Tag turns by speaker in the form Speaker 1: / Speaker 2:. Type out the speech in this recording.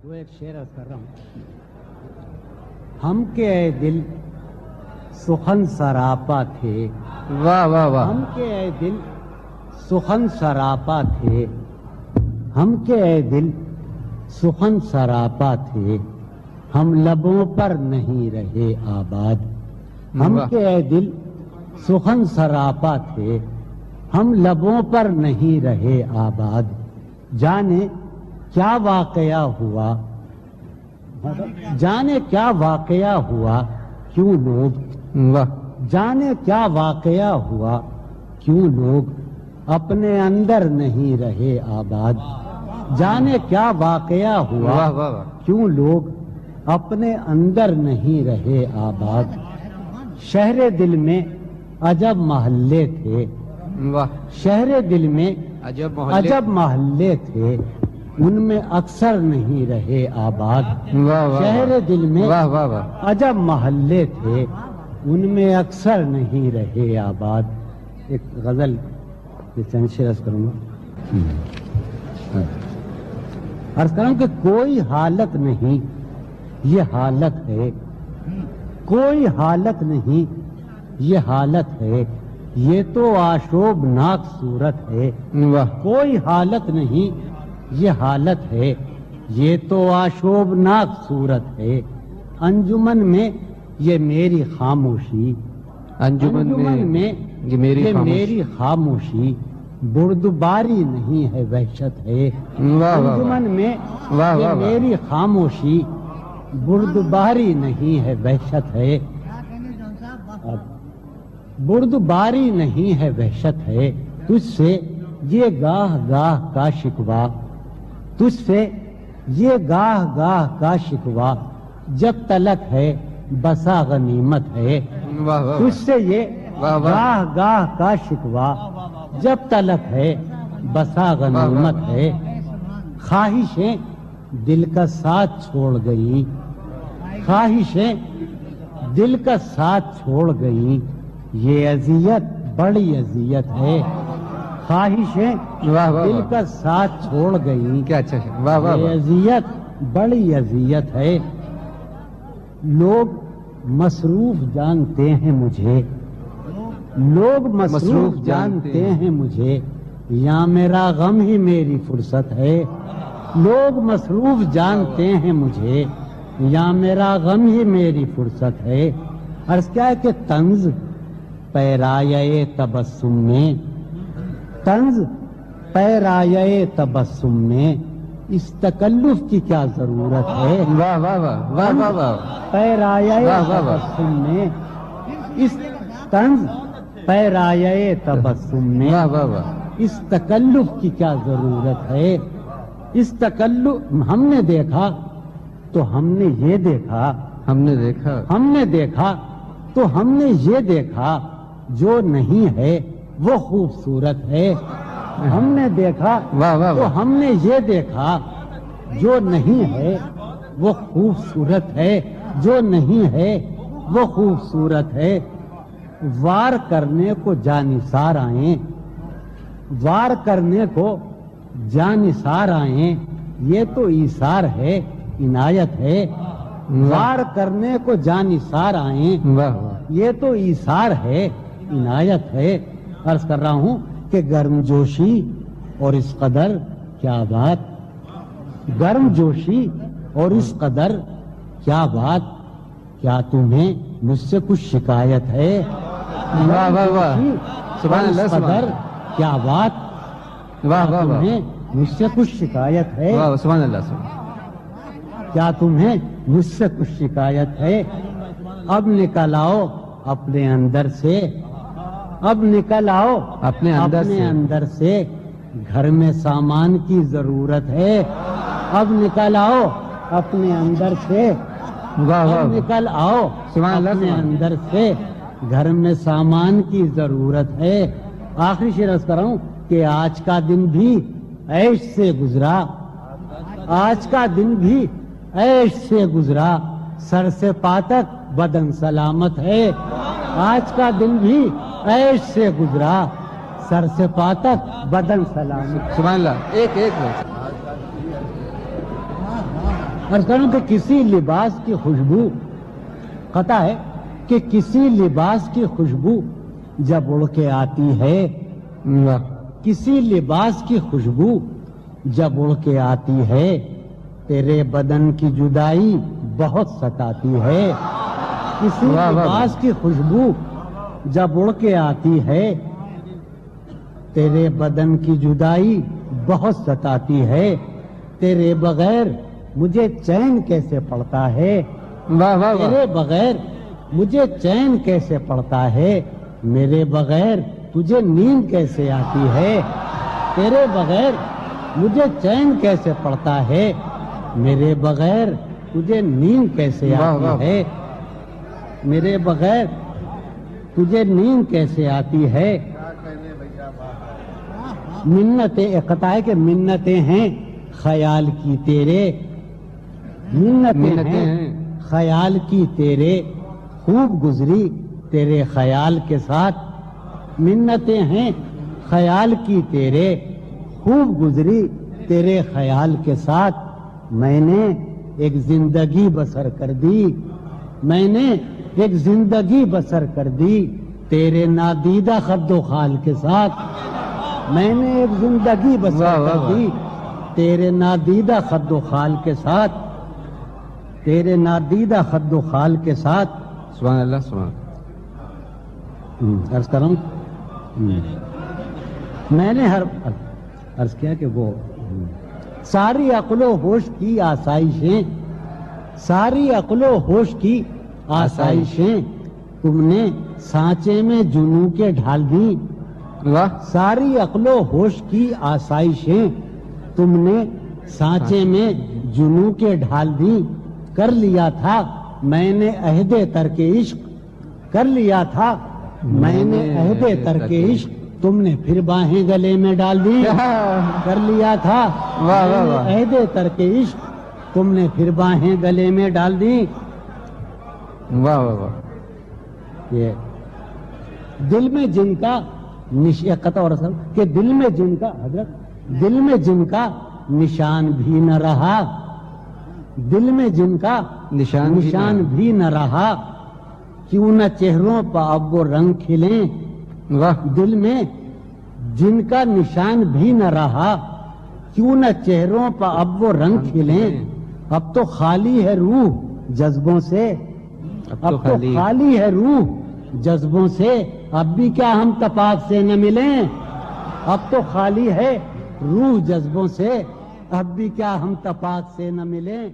Speaker 1: وہ ایک شعر عرض کر رہا ہوں. ہم کے اے دل سخن سراپا تھے.
Speaker 2: واہ واہ واہ.
Speaker 1: ہم کے اے دل سخن سراپا تھے. ہم کے اے دل سخن سراپا تھے. ہم لبوں پر نہیں رہے آباد. ہم کے اے دل سخن سراپا تھے. ہم لبوں پر نہیں رہے آباد. جانے کیا واقعہ ہوا, جانے کیا واقعہ ہوا, کیوں لوگ جانے کیا واقعہ ہوا, کیوں لوگ اپنے اندر نہیں رہے آباد. جانے کیا واقعہ ہوا, کیوں لوگ اپنے اندر نہیں رہے آباد. شہر دل میں عجب محلے تھے. شہر دل میں عجب محلے تھے. ان میں اکثر نہیں رہے آباد. شہر دل میں عجب محلے تھے. ان میں اکثر نہیں رہے آباد. ایک غزل چند شعر عرض کروں گا. عرض کروں کہ کوئی حالت نہیں یہ حالت ہے. کوئی حالت نہیں یہ حالت ہے. یہ تو آشوبناک صورت ہے. کوئی حالت نہیں یہ حالت ہے. یہ تو آشوبناک صورت ہے. انجمن میں یہ میری خاموشی. انجمن میں یہ میری خاموشی. بردباری نہیں ہے وحشت ہے. انجمن میں یہ میری خاموشی. بردباری نہیں ہے وحشت ہے. بردباری نہیں ہے وحشت ہے. تجھ سے یہ گاہ گاہ کا شکوہ. تجھ سے یہ گاہ گاہ کا شکوہ. جب تلک ہے بسا غنیمت ہے. تجھ سے یہ گاہ گاہ کا شکوہ. جب تلک ہے بسا غنیمت ہے. خواہشیں دل کا ساتھ چھوڑ گئی. خواہشیں دل کا ساتھ چھوڑ گئی. یہ اذیت بڑی اذیت ہے. خواہشیں دل کا ساتھ چھوڑ گئی.
Speaker 2: کیا اچھا.
Speaker 1: یہ اذیت بڑی اذیت ہے. لوگ مصروف جانتے ہیں مجھے. لوگ مصروف جانتے ہیں مجھے. یا میرا غم ہی میری فرصت ہے. لوگ مصروف جانتے ہیں مجھے. یا میرا غم ہی میری فرصت ہے. عرض کیا ہے کہ طنز پیرایہ تبسم میں. طنز پیرایہ تبسم میں اس تکلف کی کیا ضرورت ہے. پیرایہ تبسم میں اس طنز پیرایہ تبسم میں اس تکلف کی کیا ضرورت ہے. اس تکلف ہم نے دیکھا تو ہم نے یہ دیکھا. ہم نے دیکھا تو ہم نے یہ دیکھا. جو نہیں ہے وہ خوبصورت ہے. ہم نے دیکھا تو ہم نے یہ دیکھا. جو نہیں ہے وہ خوبصورت ہے. جو نہیں ہے وہ خوبصورت ہے. وار کرنے کو جانثار آئیں. وار کرنے کو جانثار آئیں. یہ تو ایثار ہے عنایت ہے. وار کرنے کو جانثار آئیں. یہ تو ایثار ہے عنایت ہے. عرض کر رہا ہوں کہ گرم جوشی اور اس قدر کیا بات. گرم جوشی اور اس قدر کیا بات. کیا تمہیں مجھ سے کچھ شکایت ہے.
Speaker 2: سبحان اللہ.
Speaker 1: قدر کیا بات. تمہیں مجھ سے کچھ شکایت ہے.
Speaker 2: سبحان اللہ.
Speaker 1: کیا تمہیں مجھ سے کچھ شکایت ہے. اب نکل آؤ اپنے اندر سے. اب نکل آؤ اپنے اندر سے. گھر میں سامان کی ضرورت ہے. اب نکل آؤ اپنے اندر سے. نکل آؤ اپنے اندر سے. گھر میں سامان کی ضرورت ہے. آخری شعر عرض کر رہا ہوں کہ آج کا دن بھی عیش سے گزرا. آج کا دن بھی عیش سے گزرا. سر سے پا تک بدن سلامت ہے. آج کا دن بھی عیش سے گزرا. سر سے پا تک بدن سلامت.
Speaker 2: سبحان اللہ. ایک
Speaker 1: عرض کروں کہ کسی لباس کی خوشبو قطع ہے کہ کسی لباس کی خوشبو جب اڑ کے آتی ہے، کسی لباس کی خوشبو جب اڑ کے آتی ہے، تیرے بدن کی جدائی بہت ستاتی ہے۔ کسی لباس کی خوشبو جب اڑ کے آتی ہے، تیرے بدن کی جدائی بہت ستاتی ہے، تیرے بغیر مجھے چین کیسے پڑتا ہے، تیرے بغیر مجھے چین کیسے پڑتا ہے، میرے بغیر تجھے نیند کیسے آتی ہے، تیرے بغیر مجھے چین کیسے پڑتا ہے، میرے بغیر تجھے نیند کیسے آتی ہے، میرے بغیر تجھے نیند کیسے آتی ہے۔ منتیں قطع ہے کہ منتیں ہیں خیال کی تیرے، منتیں ہیں خیال کی تیرے، خوب گزری تیرے خیال کے ساتھ، منتیں ہیں خیال کی تیرے، خوب گزری تیرے خیال کے ساتھ، میں نے ایک زندگی بسر کر دی، میں نے ایک زندگی بسر کر دی تیرے نادیدہ خد و خال کے ساتھ، میں نے ایک زندگی بسر کر دی تیرے نادیدہ خد و خال کے ساتھ، تیرے نادیدہ خد و خال کے ساتھ۔
Speaker 2: سبحان اللہ سبحان
Speaker 1: عرض کروں میں نے عرض کیا کہ وہ ساری عقل و ہوش کی آسائشیں، ساری عقل و ہوش کی آسائشیں تم نے سانچے میں جنوں کے ڈھال دی، ساری عقل و ہوش کی آسائشیں تم نے سانچے میں جنوں کے ڈھال دی، کر لیا تھا میں نے عہد ترک عشق، کر لیا تھا میں نے عہد ترک عشق، تم نے پھر باہیں گلے میں ڈال دی، کر لیا تھا عہد ترک عشق، تم نے پھر باہیں گلے میں ڈال دی۔
Speaker 2: واہ واہ واہ،
Speaker 1: یہ دل میں جن کا قطع اور اصل کہ دل میں جن کا حضرت دل میں جن کا نشان بھی نہ رہا، دل میں جن کا نشان بھی نہ رہا، کیوں نہ چہروں پر اب وہ رنگ کھلیں، دل میں جن کا نشان بھی نہ رہا، کیوں نہ چہروں پر اب وہ رنگ کھلیں، اب تو خالی ہے روح جذبوں سے، اب تو خالی ہے روح جذبوں سے، اب بھی کیا ہم تپاک سے نہ ملیں، اب تو خالی ہے روح جذبوں سے، اب بھی کیا ہم تپاک سے نہ ملیں۔